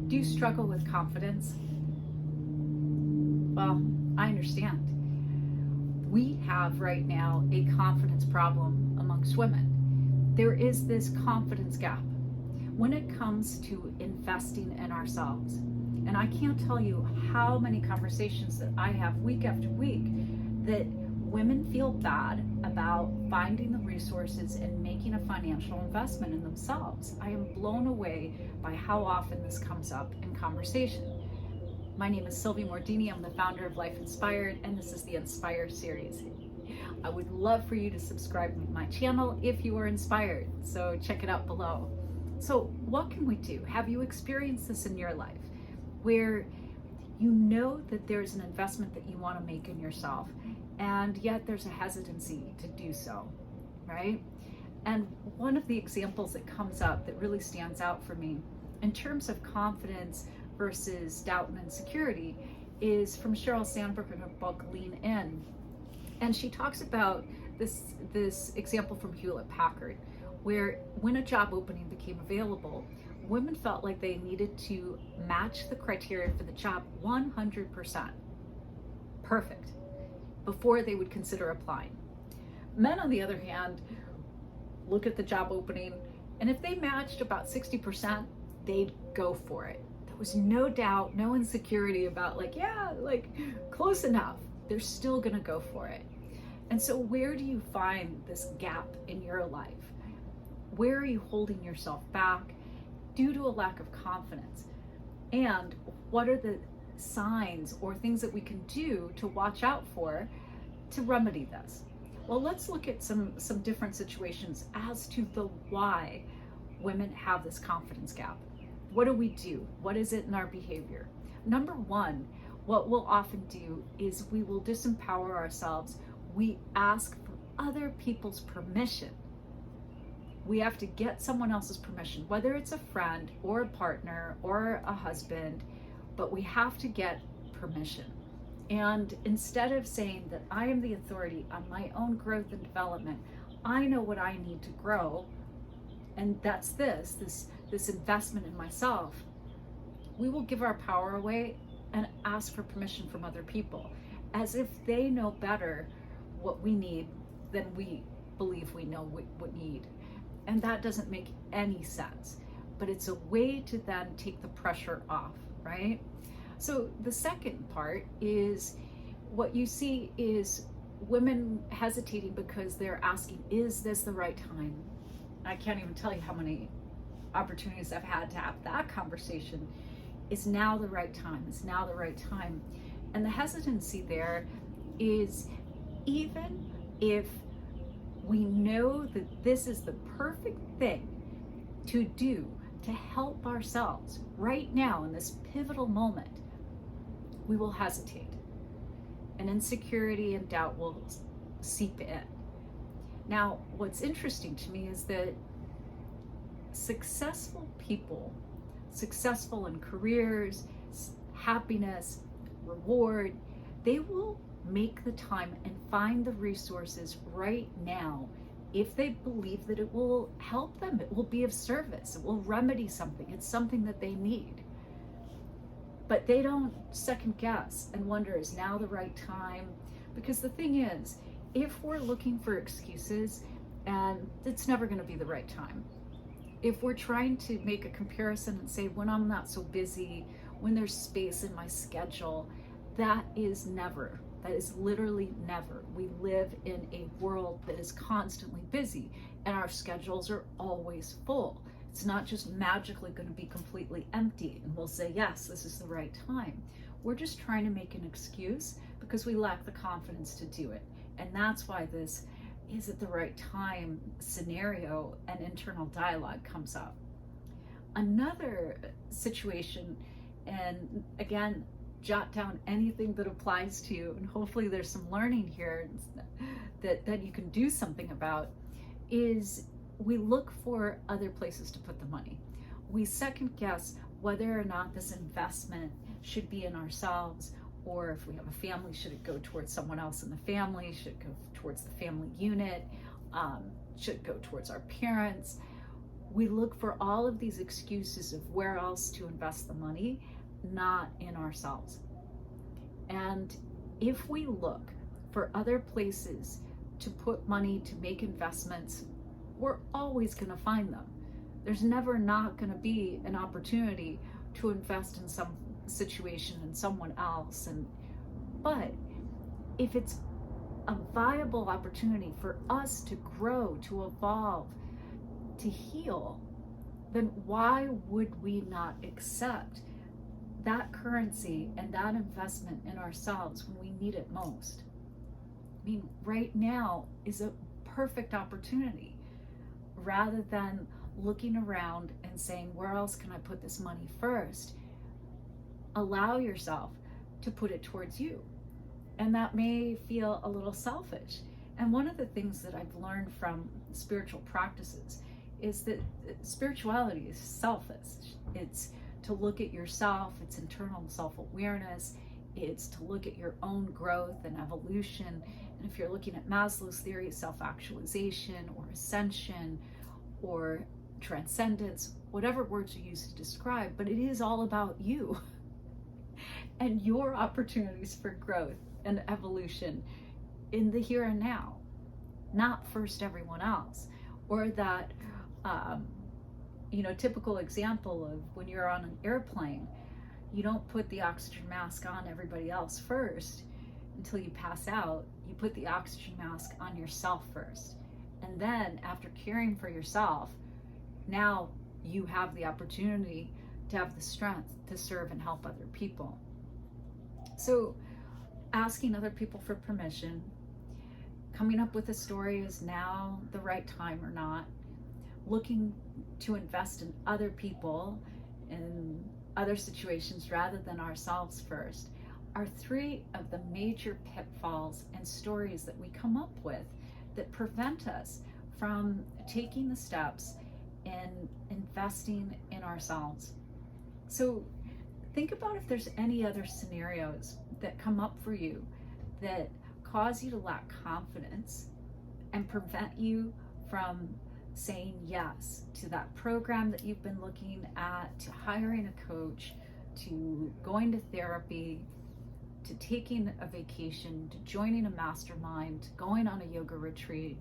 Do you struggle with confidence? Well, I understand. We have right now a confidence problem amongst women. There is this confidence gap when it comes to investing in ourselves. And I can't tell you how many conversations that I have week after week that women feel bad about finding the resources and making a financial investment in themselves. I am blown away by how often this comes up in conversation. My name is Sylvie Mordini. I'm the founder of Life Inspired, and this is the Inspire series. I would love for you to subscribe to my channel if you are inspired, so check it out below. So what can we do? Have you experienced this in your life where you know that there's an investment that you want to make in yourself, and yet there's a hesitancy to do so, right? And one of the examples that comes up that really stands out for me in terms of confidence versus doubt and insecurity is from Sheryl Sandberg in her book, Lean In. And she talks about this example from Hewlett-Packard, where when a job opening became available, women felt like they needed to match the criteria for the job 100%. Perfect. Before they would consider applying. Men, on the other hand, look at the job opening, and if they matched about 60%, they'd go for it. There was no doubt, no insecurity about close enough. They're still gonna go for it. And so where do you find this gap in your life? Where are you holding yourself back due to a lack of confidence? And what are the signs or things that we can do to watch out for to remedy this? Well, let's look at some different situations as to the why women have this confidence gap. What do we do? What is it in our behavior? Number one, what we'll often do is we will disempower ourselves. We ask for other people's permission. We have to get someone else's permission, whether it's a friend or a partner or a husband, but we have to get permission. And instead of saying that I am the authority on my own growth and development, I know what I need to grow, and that's this investment in myself, we will give our power away and ask for permission from other people, as if they know better what we need than we believe we know what need. And that doesn't make any sense, but it's a way to then take the pressure off, right? So the second part is what you see is women hesitating because they're asking, is this the right time? I can't even tell you how many opportunities I've had to have that conversation. Is now the right time? Is now the right time? And the hesitancy there is, even if we know that this is the perfect thing to do to help ourselves right now in this pivotal moment, we will hesitate, and insecurity and doubt will seep in. Now, what's interesting to me is that successful people, successful in careers, happiness, reward, they will make the time and find the resources right now if they believe that it will help them, it will be of service, it will remedy something, it's something that they need. But they don't second guess and wonder, is now the right time? Because the thing is, if we're looking for excuses, and it's never going to be the right time. If we're trying to make a comparison and say, when I'm not so busy, when there's space in my schedule, that is literally never. We live in a world that is constantly busy, and our schedules are always full. It's not just magically going to be completely empty and we'll say, yes, this is the right time. We're just trying to make an excuse because we lack the confidence to do it. And that's why this is it the right time scenario and internal dialogue comes up. Another situation, and again, jot down anything that applies to you, and hopefully there's some learning here that you can do something about, is we look for other places to put the money. We second guess whether or not this investment should be in ourselves, or if we have a family, should it go towards someone else in the family? Should it go towards the family unit? Should it go towards our parents? We look for all of these excuses of where else to invest the money, not in ourselves. And if we look for other places to put money to make investments, we're always going to find them. There's never not going to be an opportunity to invest in some situation in someone else. But if it's a viable opportunity for us to grow, to evolve, to heal, then why would we not accept that currency and that investment in ourselves when we need it most? I mean, right now is a perfect opportunity. Rather than looking around and saying, where else can I put this money first? Allow yourself to put it towards you. And that may feel a little selfish. And one of the things that I've learned from spiritual practices is that spirituality is selfish. It's to look at yourself, it's internal self-awareness, it's to look at your own growth and evolution. And if you're looking at Maslow's theory of self-actualization or ascension or transcendence, whatever words you use to describe, but it is all about you and your opportunities for growth and evolution in the here and now, not first everyone else. Or that typical example of when you're on an airplane, you don't put the oxygen mask on everybody else first until you pass out. You put the oxygen mask on yourself first. And then after caring for yourself, now you have the opportunity to have the strength to serve and help other people. So asking other people for permission, coming up with a story, is now the right time or not, looking to invest in other people, in other situations rather than ourselves first, are three of the major pitfalls and stories that we come up with that prevent us from taking the steps and investing in ourselves. So think about if there's any other scenarios that come up for you that cause you to lack confidence and prevent you from saying yes to that program that you've been looking at, to hiring a coach, to going to therapy, to taking a vacation, to joining a mastermind, going on a yoga retreat,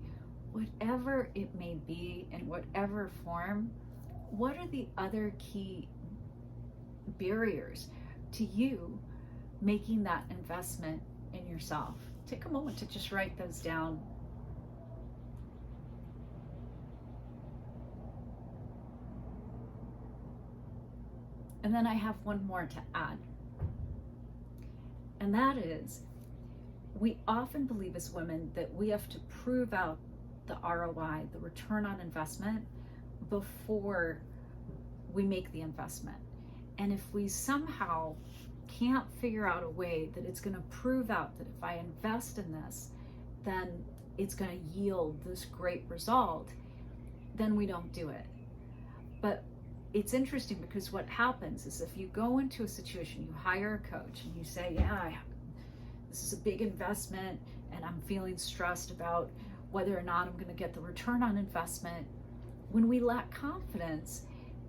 whatever it may be, in whatever form. What are the other key barriers to you making that investment in yourself? Take a moment to just write those down. And then I have one more to add. And that is, we often believe as women that we have to prove out the ROI, the return on investment, before we make the investment. And if we somehow can't figure out a way that it's going to prove out that if I invest in this, then it's going to yield this great result, then we don't do it. But it's interesting because what happens is if you go into a situation, you hire a coach and you say, yeah, this is a big investment and I'm feeling stressed about whether or not I'm going to get the return on investment. When we lack confidence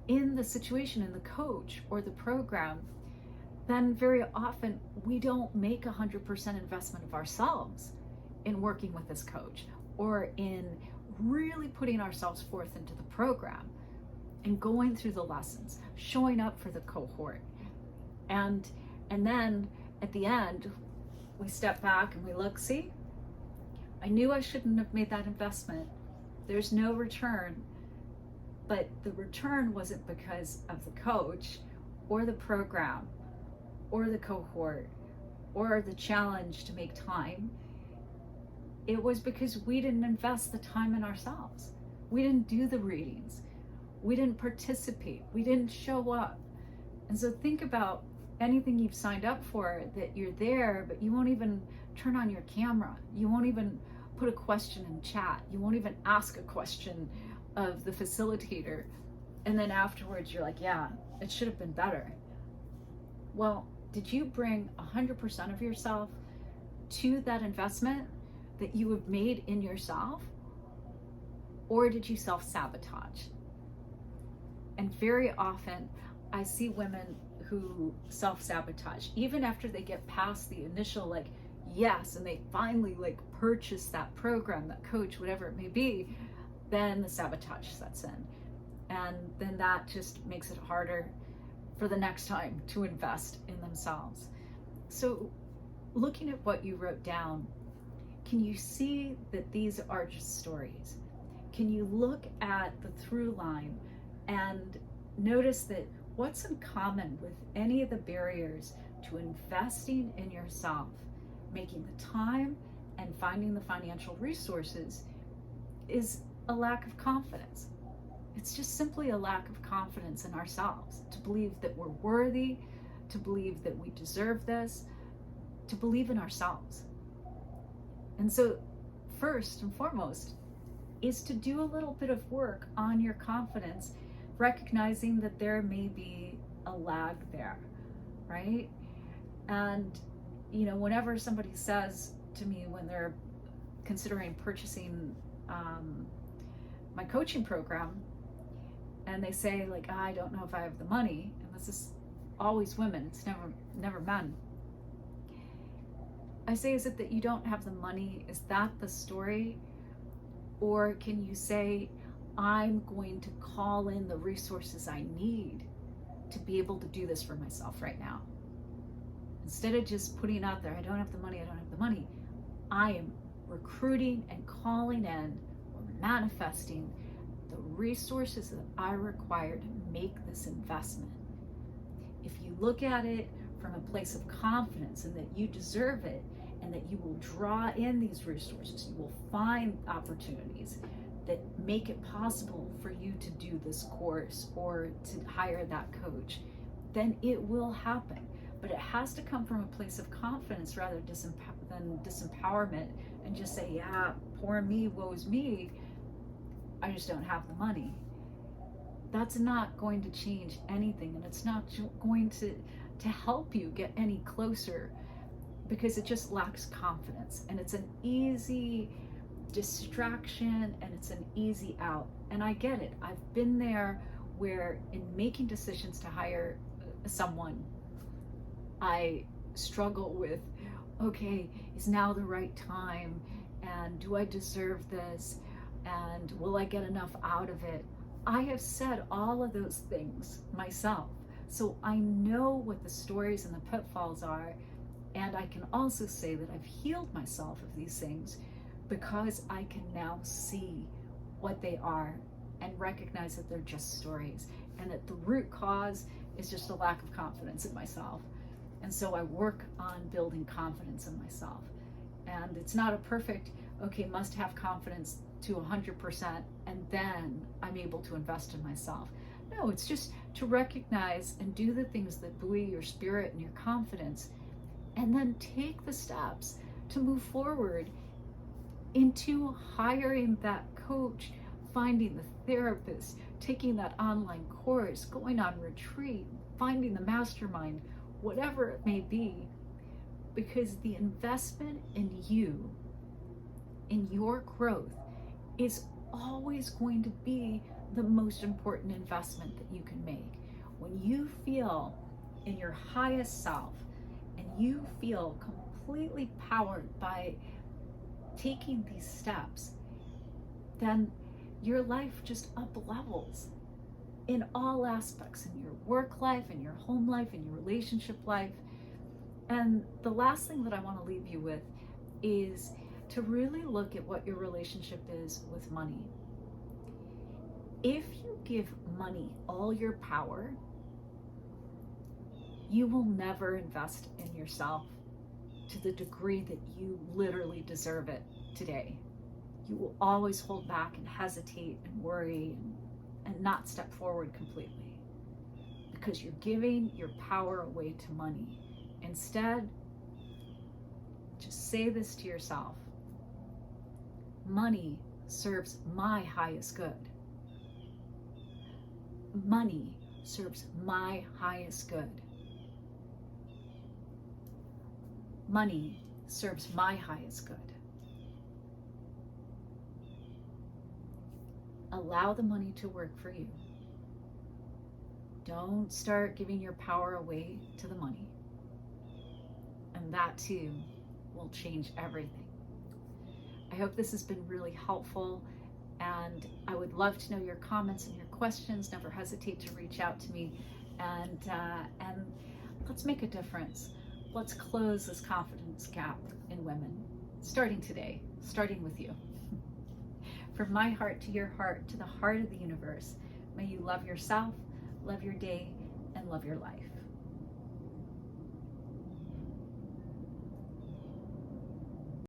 in the situation, in the coach or the program, then very often we don't make 100% investment of ourselves in working with this coach or in really putting ourselves forth into the program and going through the lessons, showing up for the cohort. And then at the end, we step back and we look, see, I knew I shouldn't have made that investment. There's no return. But the return wasn't because of the coach or the program or the cohort or the challenge to make time. It was because we didn't invest the time in ourselves. We didn't do the readings. We didn't participate. We didn't show up. And so think about anything you've signed up for that you're there, but you won't even turn on your camera. You won't even put a question in chat. You won't even ask a question of the facilitator. And then afterwards you're like, yeah, it should have been better. Well, did you bring 100% of yourself to that investment that you have made in yourself? Or did you self-sabotage? And very often I see women who self-sabotage, even after they get past the initial like, yes, and they finally like purchase that program, that coach, whatever it may be, then the sabotage sets in. And then that just makes it harder for the next time to invest in themselves. So looking at what you wrote down, can you see that these are just stories? Can you look at the through line and notice that what's in common with any of the barriers to investing in yourself, making the time and finding the financial resources, is a lack of confidence. It's just simply a lack of confidence in ourselves, to believe that we're worthy, to believe that we deserve this, to believe in ourselves. And so first and foremost is to do a little bit of work on your confidence, recognizing that there may be a lag there, right? And, you know, whenever somebody says to me when they're considering purchasing my coaching program, and they say like, I don't know if I have the money, and this is always women, it's never men. I say, is it that you don't have the money? Is that the story? Or can you say, I'm going to call in the resources I need to be able to do this for myself right now? Instead of just putting out there, I don't have the money, I don't have the money, I am recruiting and calling in or manifesting the resources that I require to make this investment. If you look at it from a place of confidence and that you deserve it, and that you will draw in these resources, you will find opportunities that make it possible for you to do this course or to hire that coach, then it will happen. But it has to come from a place of confidence rather than disempowerment, and just say, yeah, poor me, woe's me, I just don't have the money. That's not going to change anything, and it's not going to help you get any closer, because it just lacks confidence, and it's an easy distraction, and it's an easy out. And I get it. I've been there, where in making decisions to hire someone, I struggle with, okay, is now the right time? And do I deserve this? And will I get enough out of it? I have said all of those things myself. So I know what the stories and the pitfalls are. And I can also say that I've healed myself of these things because I can now see what they are and recognize that they're just stories, and that the root cause is just a lack of confidence in myself. And so I work on building confidence in myself. And it's not a perfect, okay, must have confidence to 100%, and then I'm able to invest in myself. No, it's just to recognize and do the things that buoy your spirit and your confidence, and then take the steps to move forward into hiring that coach, finding the therapist, taking that online course, going on retreat, finding the mastermind, whatever it may be, because the investment in you, in your growth, is always going to be the most important investment that you can make. When you feel in your highest self, and you feel completely powered by taking these steps, then your life just up levels in all aspects, in your work life, in your home life, in your relationship life. And the last thing that I want to leave you with is to really look at what your relationship is with money. If you give money all your power, you will never invest in yourself to the degree that you literally deserve it today. You will always hold back and hesitate and worry and not step forward completely, because you're giving your power away to money. Instead, just say this to yourself: money serves my highest good. Money serves my highest good. Money serves my highest good. Allow the money to work for you. Don't start giving your power away to the money. And that too will change everything. I hope this has been really helpful, and I would love to know your comments and your questions. Never hesitate to reach out to me, and let's make a difference. Let's close this confidence gap in women, starting today, starting with you. From my heart to your heart, to the heart of the universe, may you love yourself, love your day, and love your life.